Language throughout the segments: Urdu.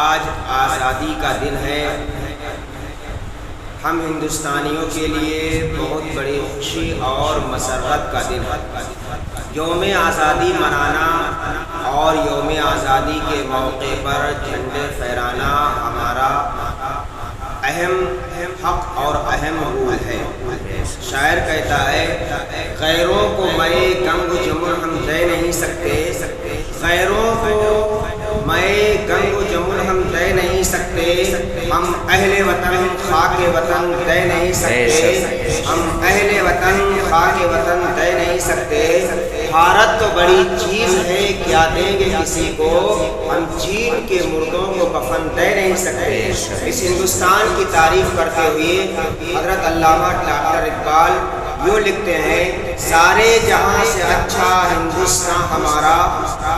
آج آزادی کا دن ہے۔ ہم ہندوستانیوں کے لیے بہت بڑی خوشی اور مسرت کا دن ہے۔ یوم آزادی منانا اور یوم آزادی کے موقع پر جھنڈے پھہرانا ہمارا اہم حق اور اہم رول ہے۔ شاعر کہتا ہے، غیروں کو میں گنگ جمن ہم دے نہیں سکتے، غیروں کو میں گنگ جمن ہم دے نہیں سکتے، ہم اہل وطن خاک وطن دے نہیں سکتے، ہم اہل وطن خاک وطن دے نہیں سکتے۔ بھارت تو بڑی چیز ہے، کیا دیں گے کسی کو، ہم چین کے مردوں کو کفن دے نہیں سکتے۔ اس ہندوستان کی تعریف کرتے ہوئے حضرت علامہ ڈاکٹر اقبال یوں لکھتے ہیں، سارے جہاں سے اچھا ہندوستان ہمارا،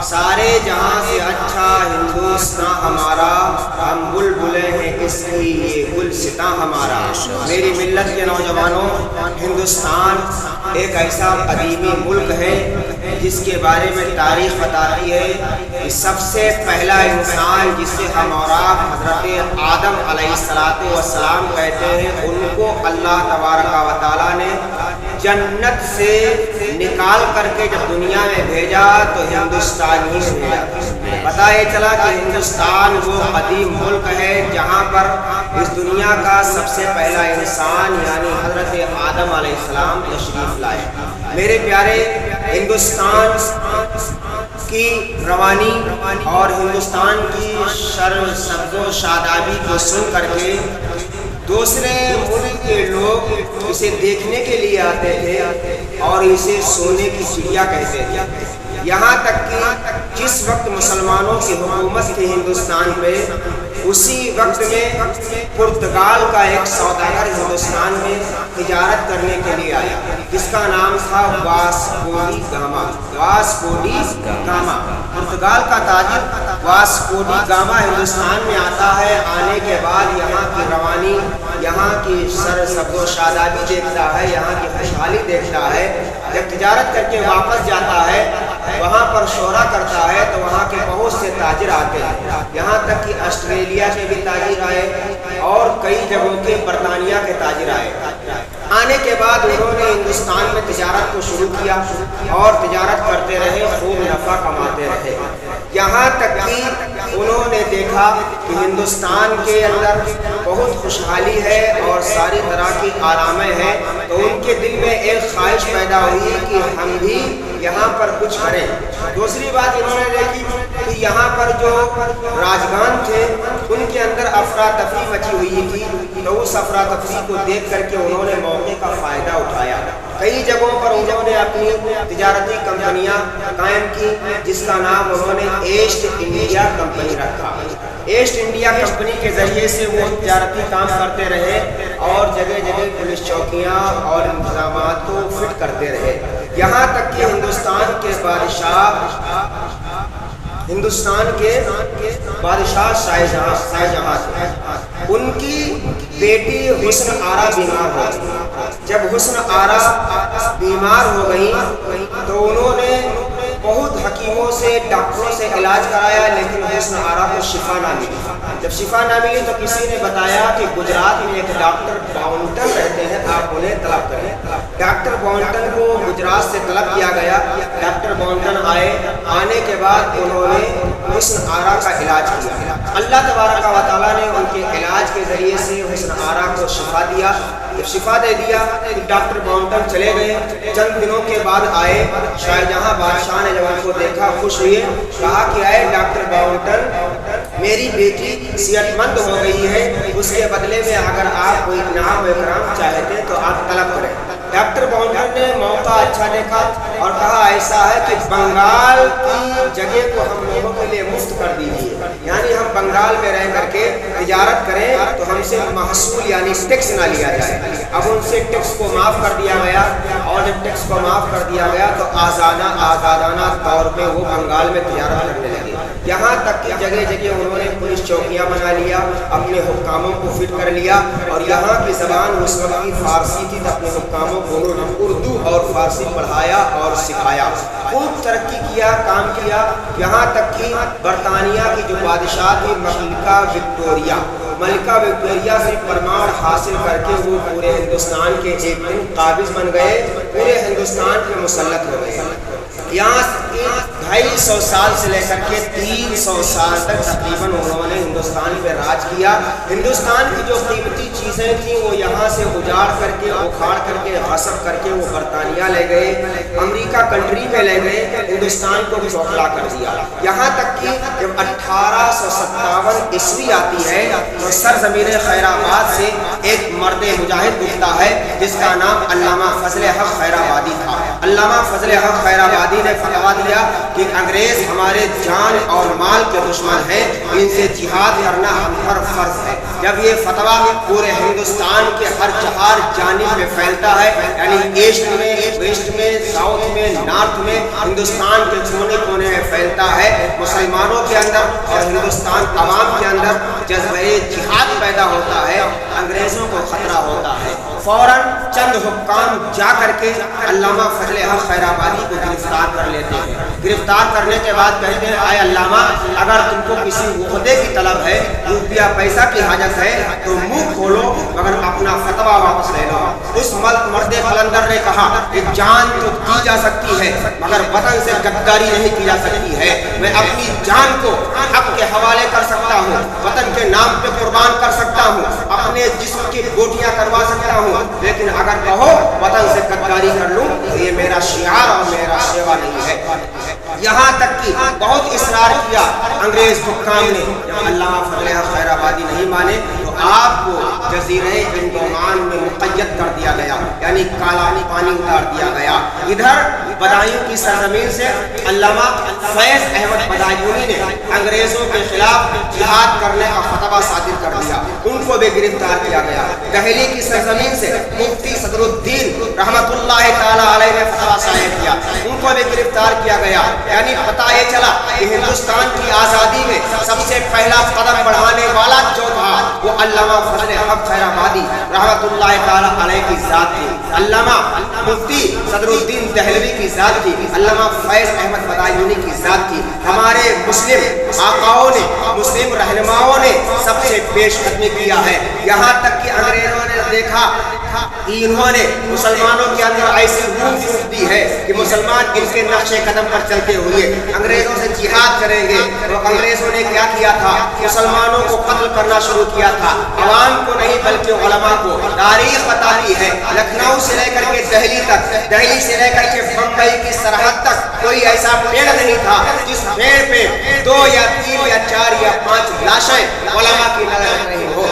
سارے جہاں سے اچھا ہندوستان ہمارا، ہم بلبلیں ہیں اس کی یہ گلستاں ہمارا۔ میری ملت کے نوجوانوں، ہندوستان ایک ایسا قدیمی ملک ہے جس کے بارے میں تاریخ بتاتی ہے کہ سب سے پہلا انسان جسے ہم اور آپ حضرت آدم علیہ السلام کہتے ہیں، ان کو اللہ تبارک و تعالیٰ نے جنت سے نکال کر کے جب دنیا میں بھیجا تو ہندوستان ہی بھیجا۔ پتہ یہ چلا کہ ہندوستان وہ قدیم ملک ہے جہاں پر اس دنیا کا سب سے پہلا انسان یعنی حضرت آدم علیہ السلام تشریف لائے۔ میرے پیارے، ہندوستان کی روانی اور ہندوستان کی سبز و شادابی کو سن کر کے دوسرے ملک کے لوگ اسے دیکھنے کے لیے آتے تھے اور اسے سونے کی چڑیا کہتے تھے۔ یہاں تک کہ جس وقت مسلمانوں کی حکومت تھی ہندوستان پہ، اسی وقت میں پرتگال کا ایک سوداگر ہندوستان میں تجارت کرنے کے لیے آیا جس کا نام تھا Vasco da Gama. Vasco da Gama پرتگال کا تاجر واسکو ڈی گاما ہندوستان میں آتا ہے۔ آنے کے بعد یہاں کی روانی، یہاں کی سبز و شادابی دیکھتا ہے، یہاں کی خوشحالی دیکھتا ہے۔ جب تجارت کر کے واپس جاتا ہے، وہاں پر شورا کرتا ہے تو وہاں کے بہت سے تاجر آتے ہیں، یہاں تک کہ آسٹریلیا کے بھی تاجر آئے اور کئی جگہوں کے برطانیہ کے تاجر آئے۔ آنے کے بعد انہوں نے ہندوستان میں تجارت کو شروع کیا اور تجارت کرتے رہے، خوب نفع کماتے رہے، یہاں تک کہ انہوں نے دیکھا کہ ہندوستان کے اندر بہت خوشحالی ہے اور ساری طرح کی آرامیں ہیں، تو ان کے دل میں ایک خواہش پیدا ہوئی کہ ہم بھی یہاں پر کچھ کریں۔ دوسری بات انہوں نے دیکھی کہ یہاں پر جو راجگان تھے ان کے اندر افراتفری مچی ہوئی تھی، تو اس افراتفری کو دیکھ کر کے انہوں نے موقع کا فائدہ اٹھایا۔ کئی جگہوں پر انہوں نے اپنی تجارتی کمپنیاں قائم کی جس کا نام انہوں نے ایسٹ انڈیا کمپنی رکھا۔ ایسٹ انڈیا کمپنی کے ذریعے سے وہ تجارتی کام کرتے رہے اور جگہ جگہ پولیس چوکیاں اور انتظامات کو فٹ کرتے رہے، یہاں تک کہ ہندوستان کے بادشاہ شاہ جہاں تھے، ان کی بیٹی حسن آرا بیمار ہو گئی۔ جب حسن آرا بیمار ہو گئی تو انہوں نے بہت حکیموں سے، ڈاکٹروں سے علاج کرایا، لیکن حسن آرا کو شفا نہ ملی۔ جب شفا نہ ملی تو کسی نے بتایا کہ گجرات میں ایک ڈاکٹر باؤنٹن رہتے ہیں، آپ انہیں طلب کریں۔ ڈاکٹر باؤنٹن کو گجرات سے طلب کیا گیا، ڈاکٹر باؤنٹن آئے، آنے کے بعد انہوں نے حسن آرا کا علاج کیا۔ اللہ تبارک و تعالیٰ نے ان کے علاج کے ذریعے سے حسن آرا کو شفا دیا۔ جب شفا دے دیا تو ڈاکٹر باؤنٹن چلے گئے۔ چند دنوں کے بعد آئے، شاہ جہاں بادشاہ نے جب ان کو دیکھا خوش ہوئے، کہا کہ آئے ڈاکٹر باؤنٹن، میری بیٹی صحت مند ہو گئی ہے، اس کے بدلے میں اگر آپ کوئی انعام و اکرام چاہتے تو آپ طلب کریں۔ ڈاکٹر باؤنٹن نے موقع اچھا دیکھا اور کہا ایسا ہے کہ بنگال کی جگہ کو ہم لوگوں کے لیے مفت کر دیجیے، یعنی ہم بنگال میں رہ کر کے تجارت کریں تو ہم سے محصول یعنی ٹیکس نہ لیا جائے۔ اب ان سے ٹیکس کو معاف کر دیا گیا اور جب ٹیکس کو معاف کر دیا گیا تو آزادانہ طور پہ وہ بنگال میں تجارت کرنے لگے، یہاں تک کہ جگہ جگہ انہوں نے پولیس چوکیاں بنا لیا، اپنے حکاموں کو فٹ کر لیا، اور یہاں کی زبان اس وقت کی فارسی تھی تو اپنے حکاموں کو اردو اور فارسی پڑھایا اور سکھایا، خوب ترقی کیا، کام کیا، یہاں تک کہ برطانیہ کی جو بادشاہ تھی ملکہ وکٹوریہ سے پرمار حاصل کر کے وہ پورے ہندوستان کے ایک دن قابض بن گئے، پورے ہندوستان پہ مسلط ہو گئے۔ یہاں 250 سال سے لے کر کے 300 سال تک تقریباً انہوں نے ہندوستان پہ راج کیا۔ ہندوستان کی جو قیمتی چیزیں تھیں وہ یہاں سے اجاڑ کر کے، اکھاڑ کر کے، غصب کر کے وہ برطانیہ لے گئے، امریکہ کنٹری پہ لے گئے، ہندوستان کو بھی چوکلا کر دیا۔ یہاں تک کہ جب 1857 عیسوی آتی ہے تو سرزمین خیر آباد سے ایک مرد مجاہد اٹھتا ہے جس کا نام علامہ فضل حق خیر آبادی تھا۔ علامہ فضل حق خیر آبادی نے فتویٰ دیا کہ انگریز ہمارے جان اور مال کے دشمن ہیں، ان سے جہاد کرنا ہم پر فرض ہے۔ جب یہ فتویٰ پورے ہندوستان کے ہر چہار جانب میں پھیلتا ہے، یعنی ایسٹ میں، ویسٹ میں، ساؤتھ میں، نارتھ میں، ہندوستان کے کونے کونے میں پھیلتا ہے، مسلمانوں کے اندر اور ہندوستان عوام کے اندر جذبہ جہاد پیدا ہوتا ہے، انگریزوں کو خطرہ ہوتا ہے۔ فوراً چند حکام جا کر کے علامہ فضل حق خیر آبادی کو گرفتار کر لیتے ہیں۔ گرفتار کرنے کے بعد کہتے ہیں اے علامہ، اگر تم کو کسی عہدے کی طلب ہے، روپیہ پیسہ کی حاجت ہے تو منہ کھولو مگر اپنا فتویٰ واپس لے لو۔ اس مرد قلندر نے کہا کہ جان تو دی جا سکتی ہے مگر وطن سے غداری نہیں کی جا سکتی ہے۔ میں اپنی جان کو حق کے حوالے کر سکتا ہوں، وطن کے نام پہ قربان کر سکتا ہوں، اپنے جسم کی بوٹیاں کروا سکتا ہوں، لیکن اگر کہو وطن سے غداری کر لوں تو یہ میرا شعار اور میرا سیوا نہیں ہے۔ یہاں تک کہ بہت اصرار کیا انگریز حکام نے، جب علامہ فضل حق خیر آبادی نہیں مانے تو آپ کو جزیرہ انڈومان میں مقید کر دیا گیا، یعنی کالا پانی اتار دیا گیا۔ ادھر بدایوں کی سرزمین سے علامہ فیض احمد بدایونی نے انگریزوں کے خلاف جہاد کرنے کا فتویٰ صادر کر دیا، ان کو بھی گرفتار کیا گیا۔ دہلی کی سرزمین سے مفتی صدر الدین رحمت اللہ تعالی علیہ نے فتویٰ صادر کیا، ان کو بھی گرفتار کیا گیا۔ یعنی پتہ یہ چلا کہ ہندوستان کی آزادی میں سب سے پہلا قدم بڑھانے والا جو تھا وہ علامہ فضل حق خیر آبادی رحمت اللہ تعالی علیہ کی ذات تھی، علامہ مفتی صدر الدین دہلوی کی ذات تھی، علامہ فیض احمد بدایونی کی ذات تھی۔ ہمارے مسلم آقاؤں نے، مسلم رہنماؤں نے سب سے پیش قدمی کیا ہے، یہاں تک کہ انگریزوں نے دیکھا کہ انہوں نے مسلمانوں کے اندر ایسی روح پھونک دی ہے کہ مسلمان ان کے نقش قدم پر چلتے ہوئے انگریزوں سے جہاد کریں گے۔ تو انگریزوں نے کیا کیا تھا؟ مسلمانوں کو قتل کرنا شروع کیا تھا، عوام کو نہیں بلکہ علماء کو۔ تاریخ بتاتی ہے لکھنؤ سے لے کر کے دہلی تک، دہلی سے لے کر کے بمبئی کی سرحد تک کوئی ایسا پیڑ نہیں تھا جس پیڑ پہ 2 یا 3 یا 4 یا 5 لاشیں علماء کی نظر نہیں ہو۔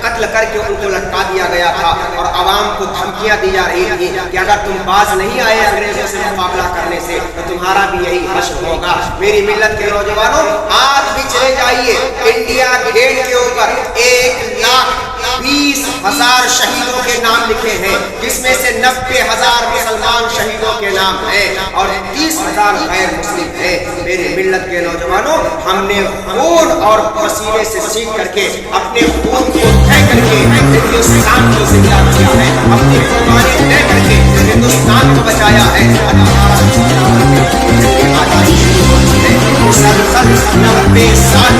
قتل کر کے ان کو لٹکا دیا گیا تھا اور عوام کو دھمکیاں دی جا رہی تھی کہ اگر تم باز نہیں آئے انگریزوں سے مقابلہ کرنے سے تو تمہارا بھی یہی حشر ہوگا۔ میری ملت کے نوجوانوں، آج بھی چلے جائیے انڈیا گیٹ کے اوپر 1,20,000 شہیدوں کے نام لکھے ہیں، جس میں سے 90,000 مسلمان شہیدوں کے نام ہیں اور 30,000 غیر مسلم ہیں۔ میری ملت کے نوجوانوں، ہم نے خون اور پسینے سے سیکھ کر کے اپنے خون کو کر کے ہندوستان کو زندہ کیا ہے، اپنی قربانی دے کر کے ہندوستان کو بچایا ہے۔ آزادی شروع ہوتی ہے 90 سال